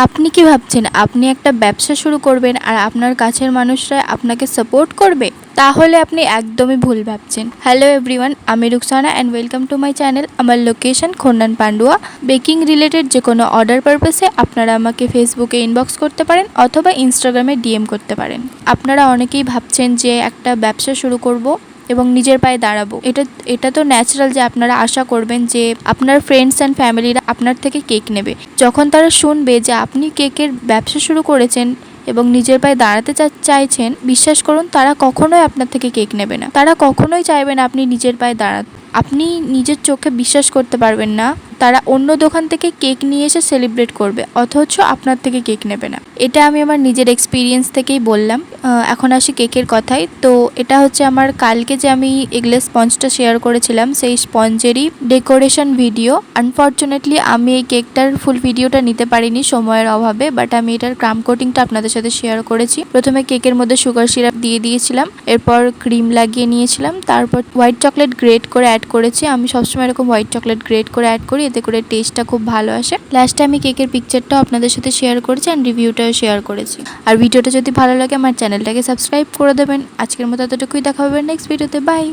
আপনি কি ভাবছেন আপনি একটা ব্যবসা শুরু করবেন আর আপনার কাছের মানুষরা আপনাকে সাপোর্ট করবে? তাহলে আপনি একদমই ভুল ভাবছেন। হ্যালো এভরিওয়ান, আমি Ruksana and welcome to my channel. আমার location Khanyan Pandua. Baking related যে কোনো অর্ডার পারপাসে আপনারা আমাকে ফেসবুকে ইনবক্স করতে পারেন অথবা ইনস্টাগ্রামে ডিএম করতে পারেন। আপনারা অনেকেই ভাবছেন যে একটা ব্যবসা শুরু করব এবং নিজের পায়ে দাঁড়াবো। এটা তো ন্যাচারাল যে আপনারা আশা করবেন যে আপনার ফ্রেন্ডস অ্যান্ড ফ্যামিলিরা আপনার থেকে কেক নেবে। যখন তারা শুনবে যে আপনি কেকের ব্যবসা শুরু করেছেন এবং নিজের পায়ে দাঁড়াতে চাইছেন, বিশ্বাস করুন তারা কখনোই আপনার থেকে কেক নেবে না। তারা কখনোই চাইবে না আপনি নিজের পায়ে দাঁড়াতে। আপনি নিজের চোখে বিশ্বাস করতে পারবেন না তারা অন্য দোকান থেকে কেক নিয়ে এসে সেলিব্রেট করবে, অথচ আপনার থেকে কেক নেবে না। এটা আমি আমার নিজের এক্সপিরিয়েন্স থেকেই বললাম। এখন আসি কেকের কথায়। তো এটা হচ্ছে আমার কালকে যে আমি এগলেস স্পঞ্জটা শেয়ার করেছিলাম, সেই স্পঞ্জেরই ডেকোরেশন ভিডিও। আনফর্চুনেটলি আমি এই কেকটার ফুল ভিডিওটা নিতে পারিনি সময়ের অভাবে, বাট আমি এটার ক্রাম কোটিংটা আপনাদের সাথে শেয়ার করেছি। প্রথমে কেকের মধ্যে সুগার সিরাপ দিয়ে দিয়েছিলাম, এরপর ক্রিম লাগিয়ে নিয়েছিলাম, তারপর হোয়াইট চকলেট গ্রেট করে অ্যাড করেছি। আমি সবসময় এরকম হোয়াইট চকলেট গ্রেট করে অ্যাড করি, এতে করে টেস্টটা খুব ভালো আসে। লাস্টে আমি কেকের পিকচারটাও আপনাদের সাথে শেয়ার করেছি অ্যান্ড রিভিউটাও শেয়ার করেছি। আর ভিডিওটা যদি ভালো লাগে আমার চ্যানেলটাকে সাবস্ক্রাইব করে দেবেন। আজকের মতো এতটুকুই, দেখা হবে নেক্সট ভিডিওতে। বাই।